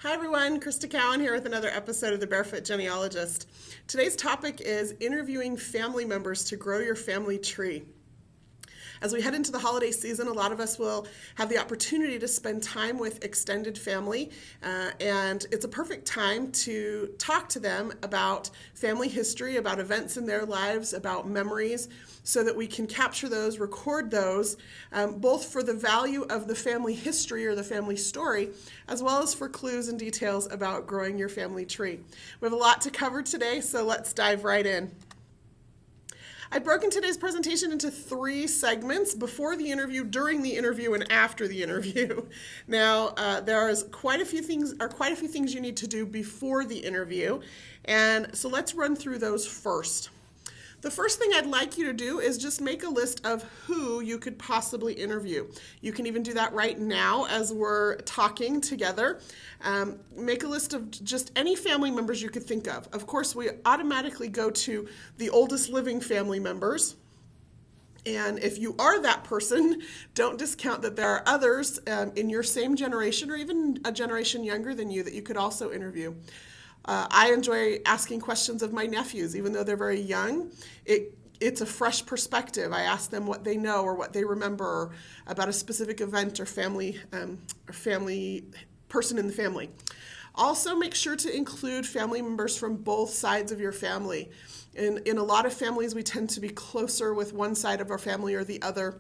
Hi everyone, Crista here with another episode of The Barefoot Genealogist. Today's topic is interviewing family members to grow your family tree. As we head into the holiday season, a lot of us will have the opportunity to spend time with extended family, and it's a perfect time to talk to them about family history, about events in their lives, about memories, so that we can capture those, record those, both for the value of the family history or the family story, as well as for clues and details about growing your family tree. We have a lot to cover today, so let's dive right in. I've broken today's presentation into 3 segments: before the interview, during the interview, and after the interview. Now, there is quite a few things you need to do before the interview, and so let's run through those first. The first thing I'd like you to do is just make a list of who you could possibly interview. You can even do that right now as we're talking together. Make a list of just any family members you could think of. Of course, we automatically go to the oldest living family members. And if you are that person, don't discount that there are others in your same generation or even a generation younger than you that you could also interview. I enjoy asking questions of my nephews, even though they're very young. It's a fresh perspective. I ask them what they know or what they remember about a specific event or family person in the family. Also, make sure to include family members from both sides of your family. In a lot of families, we tend to be closer with one side of our family or the other.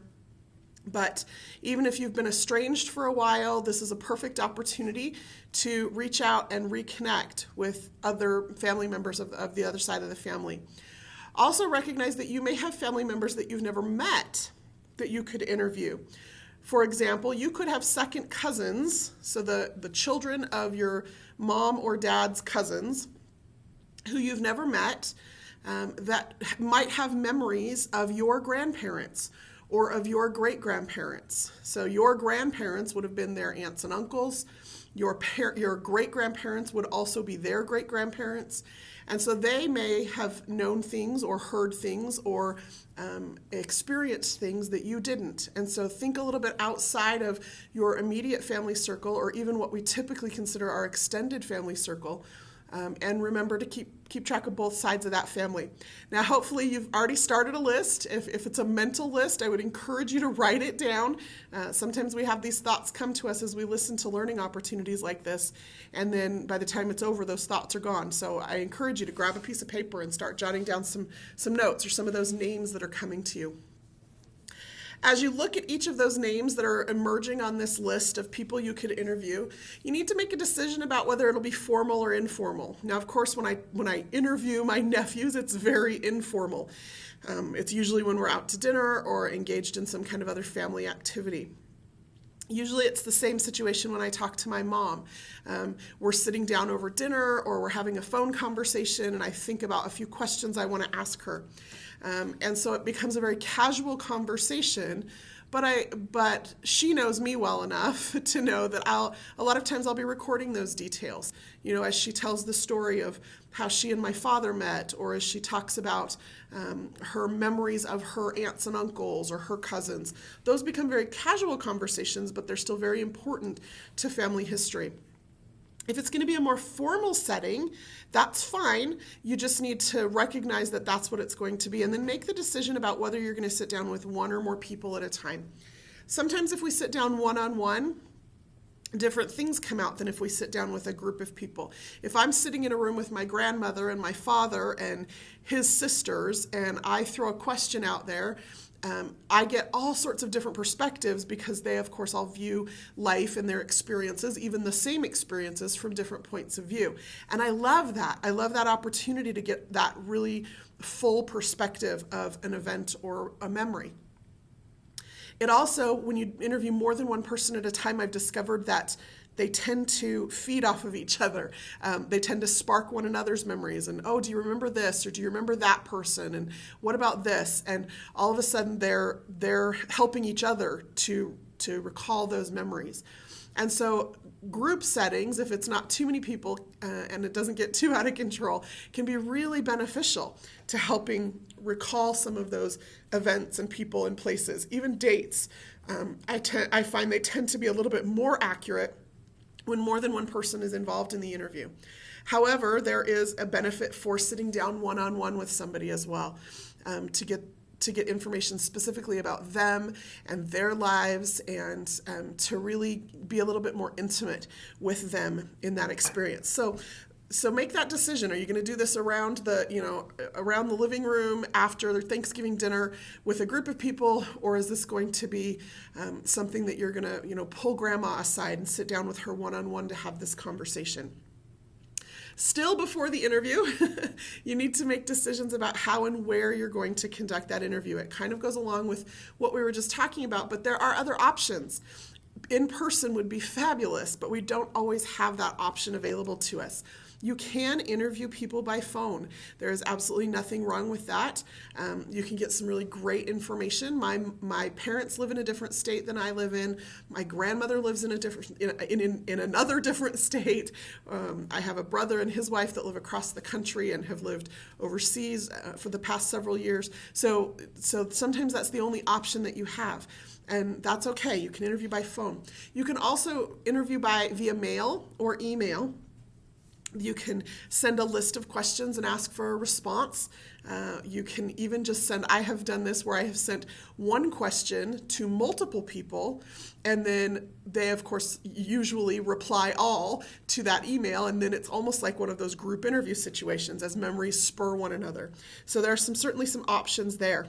But even if you've been estranged for a while, this is a perfect opportunity to reach out and reconnect with other family members of the other side of the family. Also recognize that you may have family members that you've never met that you could interview. For example, you could have second cousins, so the children of your mom or dad's cousins who you've never met, that might have memories of your grandparents or of your great-grandparents. So your grandparents would have been their aunts and uncles. Your great-grandparents would also be their great-grandparents. And so they may have known things or heard things or experienced things that you didn't. And so think a little bit outside of your immediate family circle, or even what we typically consider our extended family circle. And remember to keep track of both sides of that family. Now, hopefully you've already started a list. If it's a mental list, I would encourage you to write it down. Sometimes we have these thoughts come to us as we listen to learning opportunities like this, and then by the time it's over, those thoughts are gone. So I encourage you to grab a piece of paper and start jotting down some notes or some of those names that are coming to you. As you look at each of those names that are emerging on this list of people you could interview, you need to make a decision about whether it'll be formal or informal. Now, of course, when I interview my nephews, it's very informal. It's usually when we're out to dinner or engaged in some kind of other family activity. Usually it's the same situation when I talk to my mom. We're sitting down over dinner or we're having a phone conversation and I think about a few questions I want to ask her. And so it becomes a very casual conversation, but she knows me well enough to know that a lot of times I'll be recording those details, as she tells the story of how she and my father met, or as she talks about her memories of her aunts and uncles or her cousins. Those become very casual conversations, but they're still very important to family history. If it's going to be a more formal setting, that's fine. You just need to recognize that that's what it's going to be, and then make the decision about whether you're going to sit down with one or more people at a time. Sometimes if we sit down one-on-one, different things come out than if we sit down with a group of people. If I'm sitting in a room with my grandmother and my father and his sisters, and I throw a question out there, I get all sorts of different perspectives because they, of course, all view life and their experiences, even the same experiences, from different points of view. And I love that. I love that opportunity to get that really full perspective of an event or a memory. It also, when you interview more than one person at a time, I've discovered that they tend to feed off of each other. They tend to spark one another's memories. And, oh, do you remember this? Or do you remember that person? And what about this? And all of a sudden, they're helping each other to recall those memories. And so group settings, if it's not too many people and it doesn't get too out of control, can be really beneficial to helping recall some of those events and people and places. Even dates, I find they tend to be a little bit more accurate when more than one person is involved in the interview. However, there is a benefit for sitting down one-on-one with somebody as well, to get information specifically about them and their lives, and to really be a little bit more intimate with them in that experience. So make that decision. Are you going to do this around the living room after Thanksgiving dinner with a group of people, or is this going to be something that you're going to pull grandma aside and sit down with her one-on-one to have this conversation? Still, before the interview, you need to make decisions about how and where you're going to conduct that interview. It kind of goes along with what we were just talking about, but there are other options. In person would be fabulous, but we don't always have that option available to us. You can interview people by phone. There is absolutely nothing wrong with that. You can get some really great information. My parents live in a different state than I live in. My grandmother lives in another different state. I have a brother and his wife that live across the country and have lived overseas for the past several years. So sometimes that's the only option that you have. And that's okay. You can interview by phone. You can also interview via mail or email. You can send a list of questions and ask for a response. You can even just send, I have done this where I have sent one question to multiple people, and then they, of course, usually reply all to that email, and then it's almost like one of those group interview situations as memories spur one another. So there are certainly some options there.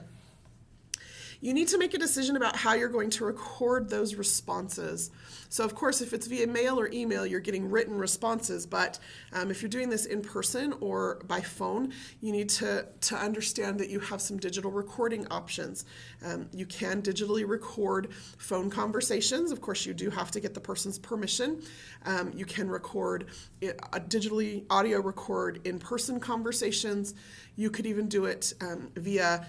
You need to make a decision about how you're going to record those responses. So of course, if it's via mail or email, you're getting written responses, but if you're doing this in person or by phone, you need to understand that you have some digital recording options. You can digitally record phone conversations. Of course, you do have to get the person's permission. You can digitally audio record in-person conversations. You could even do it via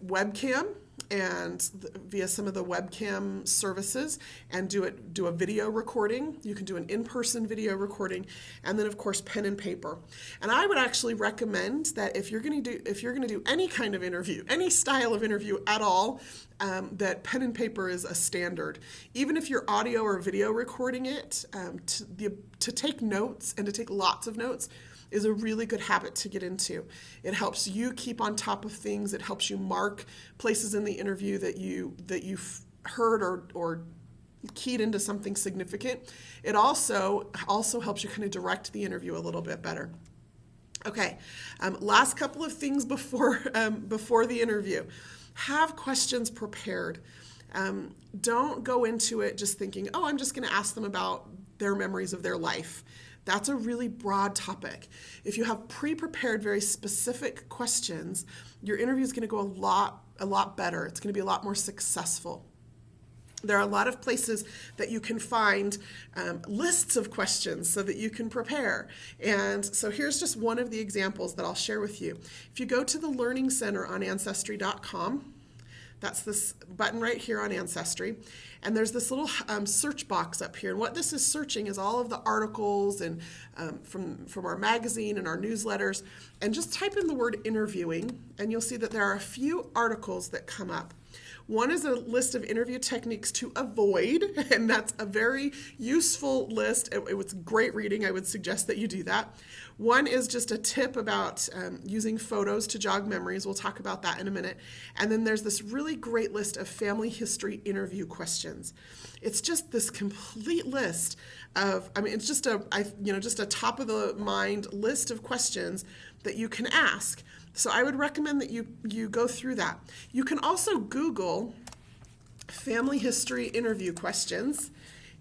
webcam and via some of the webcam services, and do a video recording. You can do an in-person video recording, and then of course pen and paper. And I would actually recommend that if you're going to do any kind of interview, any style of interview at all, that pen and paper is a standard. Even if you're audio or video recording it, to take notes and to take lots of notes is a really good habit to get into. It helps you keep on top of things. It helps you mark places in the interview that you've heard or keyed into something significant. It also helps you kind of direct the interview a little bit better. Okay, last couple of things before the interview. Have questions prepared. Don't go into it just thinking, oh, I'm just going to ask them about their memories of their life. That's a really broad topic. If you have pre-prepared very specific questions, your interview is going to go a lot better. It's going to be a lot more successful. There are a lot of places that you can find lists of questions so that you can prepare. And so here's just one of the examples that I'll share with you. If you go to the Learning Center on Ancestry.com, that's this button right here on Ancestry. And there's this little search box up here. And what this is searching is all of the articles and from our magazine and our newsletters. And just type in the word interviewing, and you'll see that there are a few articles that come up. One is a list of interview techniques to avoid, and that's a very useful list. It was great reading. I would suggest that you do that. One is just a tip about using photos to jog memories. We'll talk about that in a minute. And then there's this really great list of family history interview questions. It's just this complete list of, it's just a top of the mind list of questions that you can ask. So I would recommend that you go through that. You can also Google family history interview questions,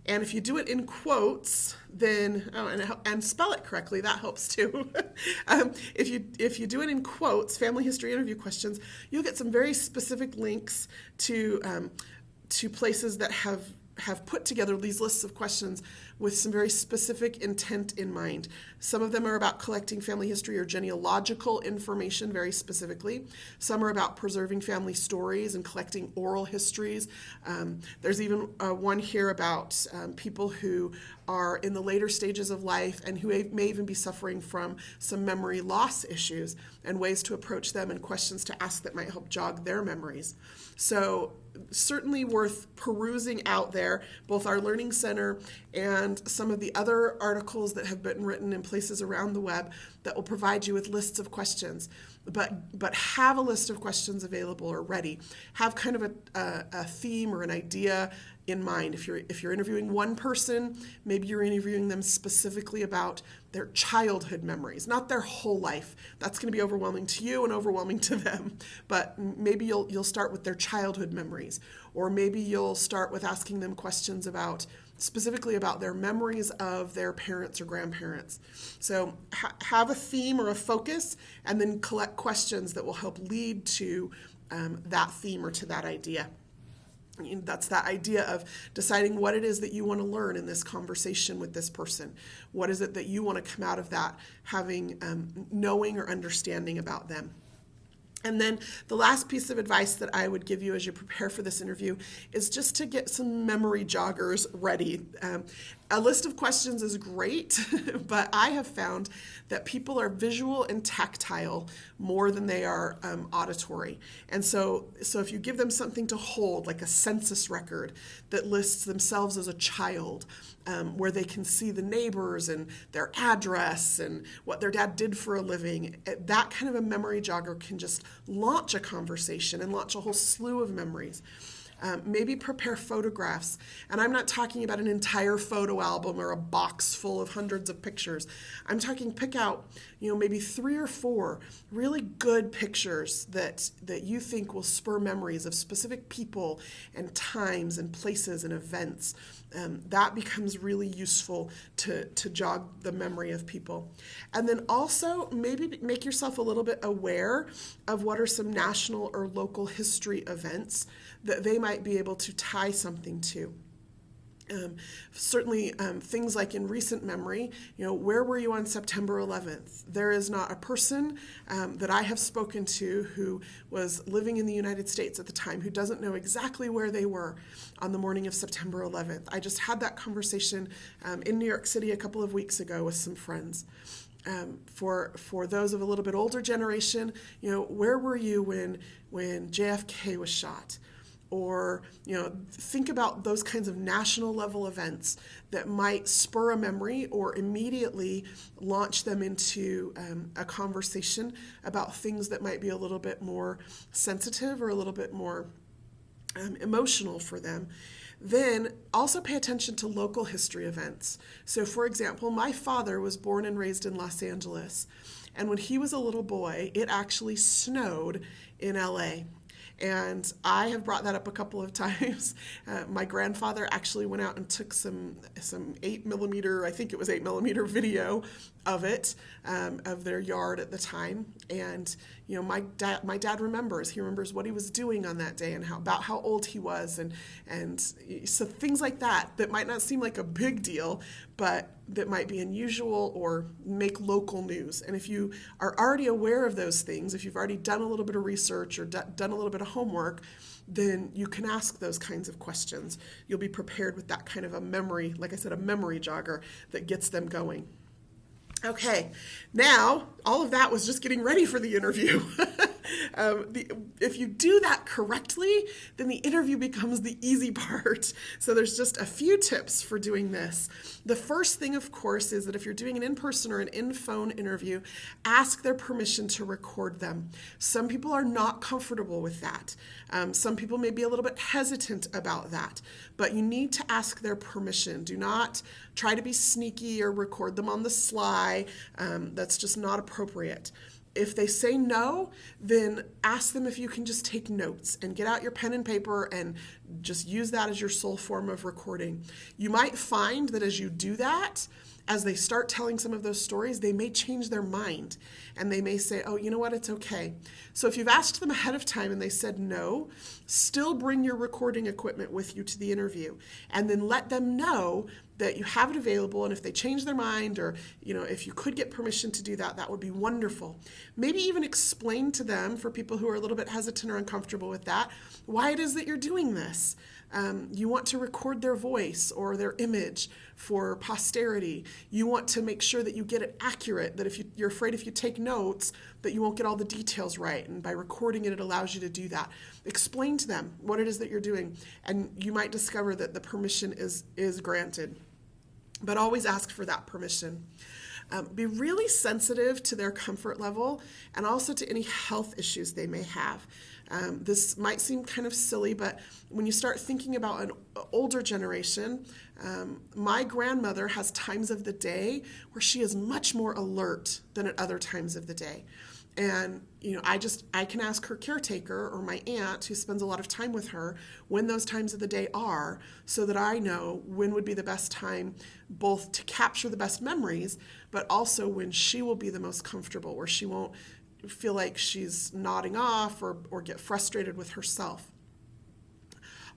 and if you do it in quotes, then and spell it correctly, that helps too. If you do it in quotes, family history interview questions, you'll get some very specific links to places that have put together these lists of questions with some very specific intent in mind. Some of them are about collecting family history or genealogical information very specifically. Some are about preserving family stories and collecting oral histories. There's even one here about people who are in the later stages of life and who may even be suffering from some memory loss issues, and ways to approach them and questions to ask that might help jog their memories. So certainly worth perusing out there, both our Learning Center and some of the other articles that have been written in places around the web that will provide you with lists of questions. But have a list of questions available or ready. Have kind of a theme or an idea in mind. If you're interviewing one person, maybe you're interviewing them specifically about their childhood memories, not their whole life. That's going to be overwhelming to you and overwhelming to them. But maybe you'll start with their childhood memories, or maybe you'll start with asking them questions specifically about their memories of their parents or grandparents. So have a theme or a focus, and then collect questions that will help lead to that theme or to that idea. That's that idea of deciding what it is that you want to learn in this conversation with this person. What is it that you want to come out of that having, knowing or understanding about them? And then the last piece of advice that I would give you as you prepare for this interview is just to get some memory joggers ready. A list of questions is great, but I have found that people are visual and tactile more than they are auditory. And so if you give them something to hold, like a census record that lists themselves as a child, where they can see the neighbors and their address and what their dad did for a living, that kind of a memory jogger can just launch a conversation and launch a whole slew of memories. Maybe prepare photographs. And I'm not talking about an entire photo album or a box full of hundreds of pictures. I'm talking pick out, maybe 3 or 4 really good pictures that you think will spur memories of specific people and times and places and events. That becomes really useful to jog the memory of people. And then also maybe make yourself a little bit aware of what are some national or local history events that they might be able to tie something to. Certainly things like in recent memory, where were you on September 11th? There is not a person that I have spoken to who was living in the United States at the time who doesn't know exactly where they were on the morning of September 11th. I just had that conversation in New York City a couple of weeks ago with some friends. For those of a little bit older generation, where were you when JFK was shot? Or, think about those kinds of national level events that might spur a memory or immediately launch them into a conversation about things that might be a little bit more sensitive or a little bit more emotional for them. Then also pay attention to local history events. So, for example, my father was born and raised in Los Angeles. And when he was a little boy, it actually snowed in LA. And I have brought that up a couple of times. My grandfather actually went out and took some 8mm, I think it was 8mm video of it, of their yard at the time. And my dad remembers. He remembers what he was doing on that day and how old he was, and so things like that might not seem like a big deal, but that might be unusual or make local news. And if you are already aware of those things, if you've already done a little bit of research or done a little bit of homework, then you can ask those kinds of questions. You'll be prepared with that kind of a memory, like I said, a memory jogger that gets them going. Okay, now all of that was just getting ready for the interview. If you do that correctly, then the interview becomes the easy part. So there's just a few tips for doing this. The first thing, of course, is that if you're doing an in-person or an in-phone interview, ask their permission to record them. Some people are not comfortable with that. Some people may be a little bit hesitant about that, but you need to ask their permission. Do not try to be sneaky or record them on the sly. That's just not appropriate. If they say no, then ask them if you can just take notes and get out your pen and paper and just use that as your sole form of recording. You might find that as you do that, as they start telling some of those stories, they may change their mind and they may say, oh, you know what, it's okay. So if you've asked them ahead of time and they said no, still bring your recording equipment with you to the interview and then let them know that you have it available, and if they change their mind or if you could get permission to do that, that would be wonderful. Maybe even explain to them, for people who are a little bit hesitant or uncomfortable with that, why it is that you're doing this. You want to record their voice or their image for posterity. You want to make sure that you get it accurate, that if you're afraid if you take notes that you won't get all the details right. And by recording it, it allows you to do that. Explain to them what it is that you're doing, and you might discover that the permission is granted. But always ask for that permission. Be really sensitive to their comfort level and also to any health issues they may have. This might seem kind of silly, but when you start thinking about an older generation, my grandmother has times of the day where she is much more alert than at other times of the day. And, I can ask her caretaker or my aunt who spends a lot of time with her when those times of the day are, so that I know when would be the best time both to capture the best memories, but also when she will be the most comfortable, where she won't feel like she's nodding off or get frustrated with herself.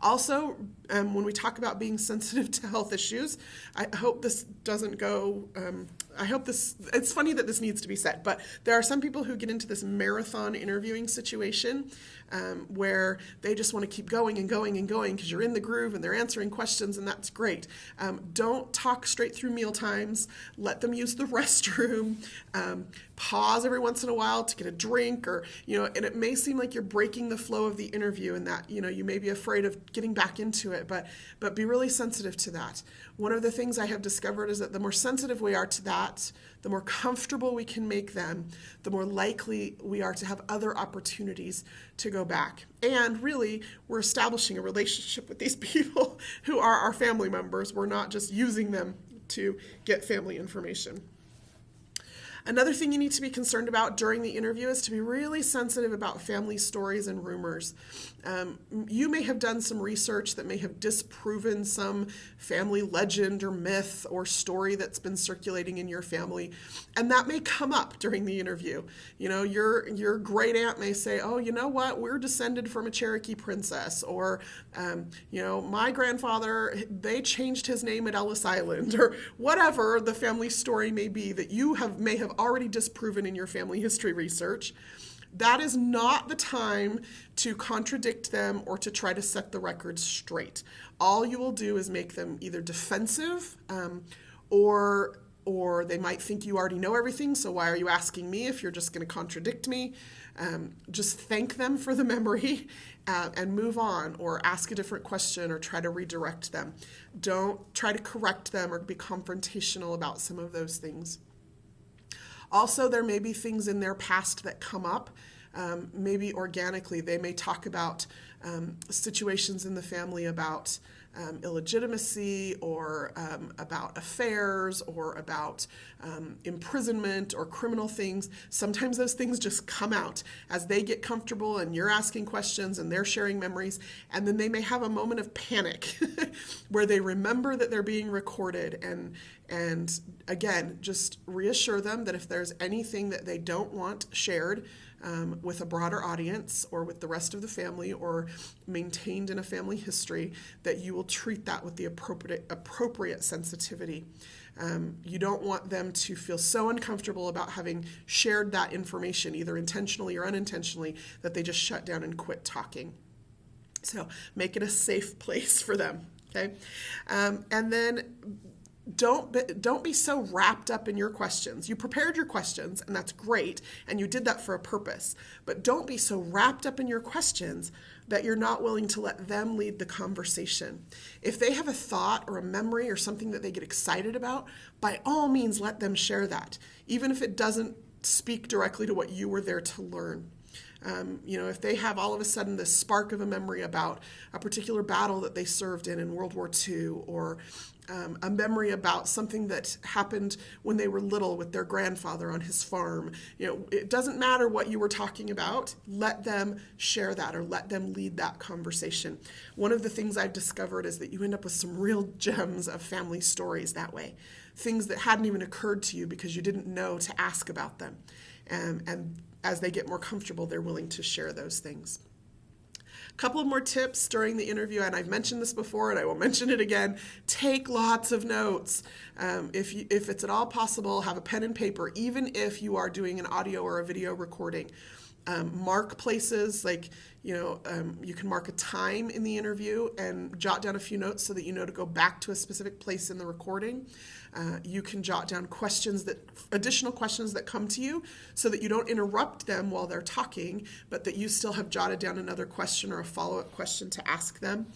Also, when we talk about being sensitive to health issues, I hope this doesn't go, it's funny that this needs to be said, but there are some people who get into this marathon interviewing situation where they just want to keep going and going and going because you're in the groove and they're answering questions, and that's great. Don't talk straight through meal times. Let them use the restroom. Pause every once in a while to get a drink, or, and it may seem like you're breaking the flow of the interview and that, you may be afraid of getting back into it, but be really sensitive to that. One of the things I have discovered is that the more sensitive we are to that, the more comfortable we can make them, the more likely we are to have other opportunities to go back. And really, we're establishing a relationship with these people who are our family members. We're not just using them to get family information. Another thing you need to be concerned about during the interview is to be really sensitive about family stories and rumors. You may have done some research that may have disproven some family legend or myth or story that's been circulating in your family, and that may come up during the interview. Your great aunt may say, "Oh, you know what? We're descended from a Cherokee princess," or my grandfather, they changed his name at Ellis Island, or whatever the family story may be that you may have already disproven in your family history research. That is not the time to contradict them or to try to set the record straight. All you will do is make them either defensive or they might think you already know everything, so why are you asking me if you're just going to contradict me? Just thank them for the memory and move on, or ask a different question or try to redirect them. Don't try to correct them or be confrontational about some of those things. Also, there may be things in their past that come up, maybe organically. They may talk about situations in the family about illegitimacy, or about affairs, or about imprisonment or criminal things. Sometimes those things just come out as they get comfortable and you're asking questions and they're sharing memories, and then they may have a moment of panic where they remember that they're being recorded, and again, just reassure them that if there's anything that they don't want shared with a broader audience or with the rest of the family or maintained in a family history, that you will treat that with the appropriate sensitivity. You don't want them to feel so uncomfortable about having shared that information, either intentionally or unintentionally, that they just shut down and quit talking. So make it a safe place for them, okay? And then don't be so wrapped up in your questions. You prepared your questions, and that's great, and you did that for a purpose. But don't be so wrapped up in your questions that you're not willing to let them lead the conversation. If they have a thought or a memory or something that they get excited about, by all means let them share that, even if it doesn't speak directly to what you were there to learn. If they have all of a sudden this spark of a memory about a particular battle that they served in World War II, or a memory about something that happened when they were little with their grandfather on his farm, it doesn't matter what you were talking about. Let them share that, or let them lead that conversation. One of the things I've discovered is that you end up with some real gems of family stories that way, things that hadn't even occurred to you because you didn't know to ask about them. And as they get more comfortable, they're willing to share those things. A couple of more tips during the interview, and I've mentioned this before and I will mention it again. Take lots of notes. If it's at all possible, have a pen and paper, even if you are doing an audio or a video recording. Mark places like, you can mark a time in the interview and jot down a few notes so that you know to go back to a specific place in the recording. You can jot down additional questions that come to you so that you don't interrupt them while they're talking, but that you still have jotted down another question or a follow-up question to ask them.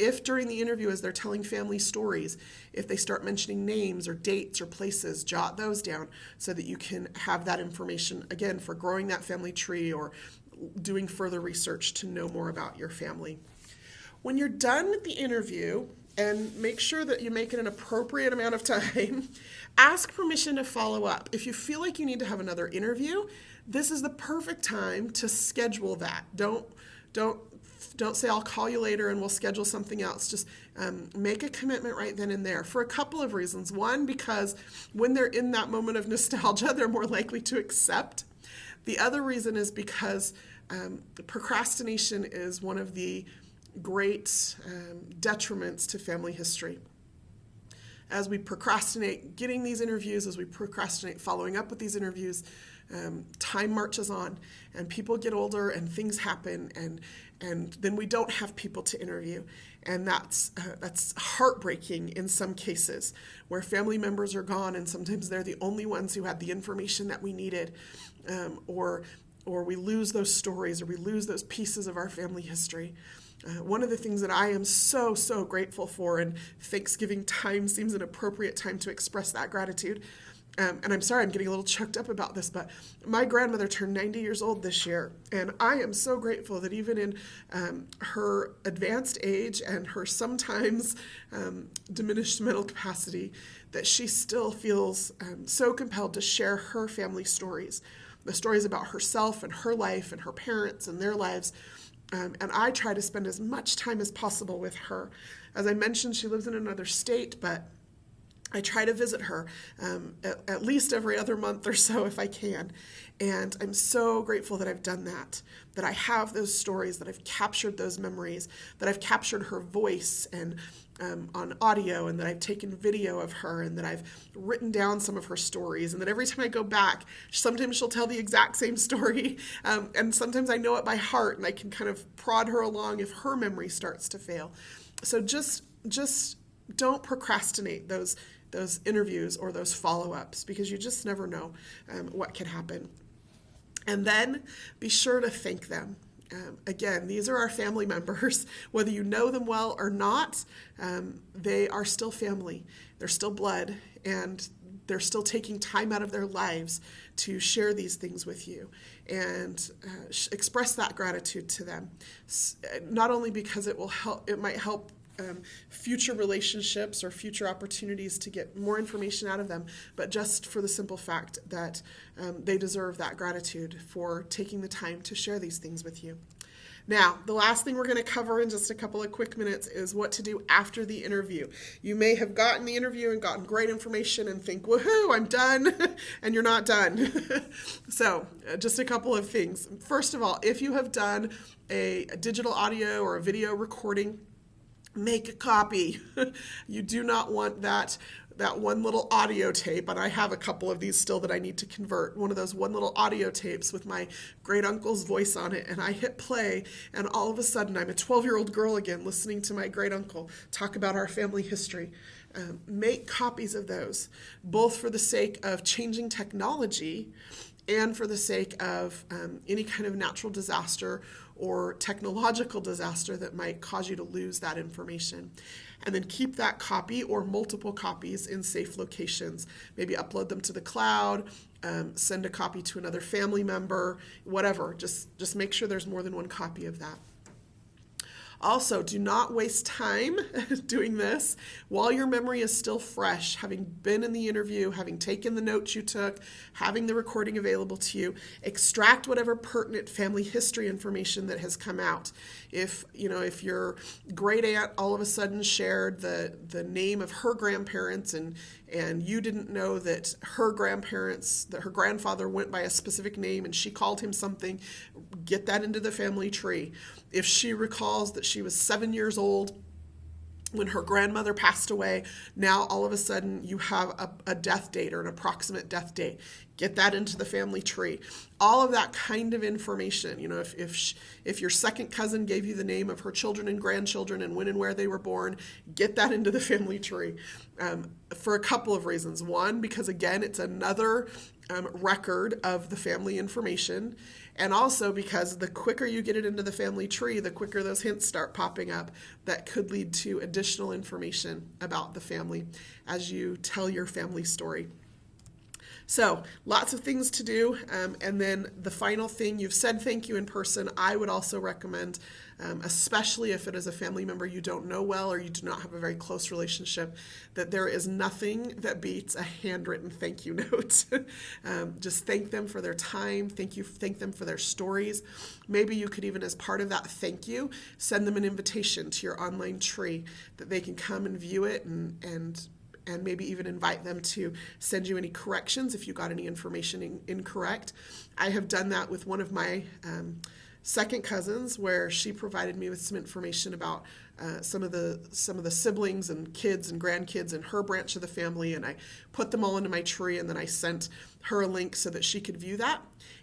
If during the interview, as they're telling family stories, if they start mentioning names or dates or places, jot those down so that you can have that information, again, for growing that family tree or doing further research to know more about your family. When you're done with the interview, and make sure that you make it an appropriate amount of time, ask permission to follow up. If you feel like you need to have another interview, this is the perfect time to schedule that. Don't say, I'll call you later and we'll schedule something else. Just make a commitment right then and there for a couple of reasons. One, because when they're in that moment of nostalgia, they're more likely to accept. The other reason is because procrastination is one of the great detriments to family history. As we procrastinate getting these interviews, as we procrastinate following up with these interviews, time marches on and people get older and things happen and then we don't have people to interview. And that's heartbreaking in some cases where family members are gone and sometimes they're the only ones who had the information that we needed, or we lose those stories or we lose those pieces of our family history. One of the things that I am so grateful for, and Thanksgiving time seems an appropriate time to express that gratitude. And I'm sorry, I'm getting a little choked up about this, but my grandmother turned 90 years old this year. And I am so grateful that even in her advanced age and her sometimes diminished mental capacity, that she still feels so compelled to share her family stories, the stories about herself and her life and her parents and their lives. And I try to spend as much time as possible with her. As I mentioned, she lives in another state, but I try to visit her at least every other month or so if I can. And I'm so grateful that I've done that I have those stories, that I've captured those memories, that I've captured her voice and on audio, and that I've taken video of her, and that I've written down some of her stories, and that every time I go back, sometimes she'll tell the exact same story, and sometimes I know it by heart, and I can kind of prod her along if her memory starts to fail. So just don't procrastinate those interviews or those follow-ups, because you just never know what can happen. And then be sure to thank them. Again, these are our family members. Whether you know them well or not, they are still family. They're still blood, and they're still taking time out of their lives to share these things with you. And express that gratitude to them. Not only because it might help future relationships or future opportunities to get more information out of them, but just for the simple fact that they deserve that gratitude for taking the time to share these things with you. Now, the last thing we're going to cover in just a couple of quick minutes is what to do after the interview. You may have gotten the interview and gotten great information and think, woohoo, I'm done, and you're not done. So, just a couple of things. First of all, if you have done a digital audio or a video recording, make a copy. You do not want that one little audio tape, and I have a couple of these still that I need to convert, one of those one little audio tapes with my great uncle's voice on it, and I hit play, and all of a sudden I'm a 12-year-old girl again listening to my great uncle talk about our family history. Make copies of those, both for the sake of changing technology and for the sake of any kind of natural disaster or technological disaster that might cause you to lose that information. And then keep that copy or multiple copies in safe locations. Maybe upload them to the cloud, send a copy to another family member, whatever. Just make sure there's more than one copy of that. Also, do not waste time doing this while your memory is still fresh, having been in the interview, having taken the notes you took, having the recording available to you. Extract whatever pertinent family history information that has come out. If your great aunt all of a sudden shared the name of her grandparents and you didn't know that her grandfather went by a specific name and she called him something, get that into the family tree. If she recalls that she was 7 years old when her grandmother passed away, now all of a sudden you have a death date or an approximate death date. Get that into the family tree. All of that kind of information. You know, if your second cousin gave you the name of her children and grandchildren and when and where they were born, get that into the family tree for a couple of reasons. One, because again, it's another record of the family information. And also because the quicker you get it into the family tree, the quicker those hints start popping up that could lead to additional information about the family as you tell your family story. So lots of things to do. And then the final thing, you've said thank you in person. I would also recommend, especially if it is a family member you don't know well or you do not have a very close relationship, that there is nothing that beats a handwritten thank you note. Just thank them for their time. Thank them for their stories. Maybe you could even, as part of that thank you, send them an invitation to your online tree that they can come and view it and maybe even invite them to send you any corrections if you got any information incorrect. I have done that with one of my second cousins, where she provided me with some information about some of the siblings and kids and grandkids in her branch of the family, and I put them all into my tree, and then I sent her a link so that she could view that.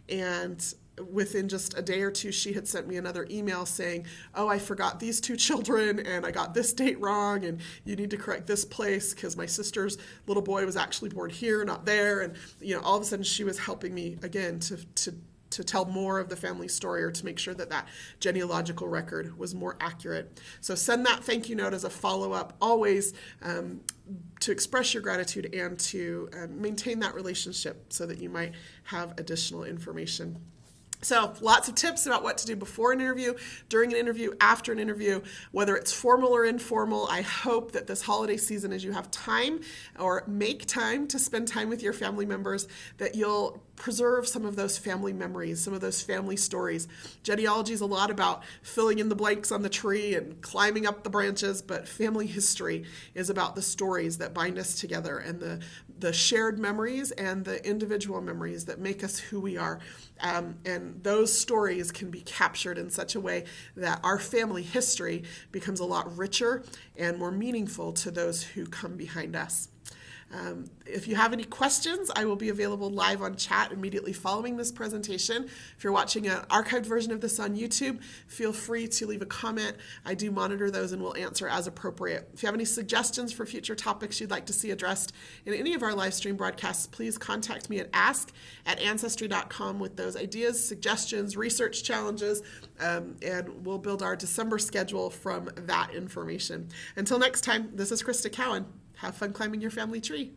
And within just a day or two, she had sent me another email saying, oh, I forgot these two children and I got this date wrong and you need to correct this place because my sister's little boy was actually born here, not there. And all of a sudden she was helping me again to tell more of the family story, or to make sure that that genealogical record was more accurate. So send that thank you note as a follow-up, always to express your gratitude and to maintain that relationship so that you might have additional information. So lots of tips about what to do before an interview, during an interview, after an interview, whether it's formal or informal. I hope that this holiday season, as you have time or make time to spend time with your family members, that you'll preserve some of those family memories, some of those family stories. Genealogy is a lot about filling in the blanks on the tree and climbing up the branches, but family history is about the stories that bind us together and the shared memories and the individual memories that make us who we are. And those stories can be captured in such a way that our family history becomes a lot richer and more meaningful to those who come behind us. If you have any questions, I will be available live on chat immediately following this presentation. If you're watching an archived version of this on YouTube, feel free to leave a comment. I do monitor those and will answer as appropriate. If you have any suggestions for future topics you'd like to see addressed in any of our live stream broadcasts, please contact me at ask@ancestry.com with those ideas, suggestions, research challenges, and we'll build our December schedule from that information. Until next time, this is Crista Cowan. Have fun climbing your family tree.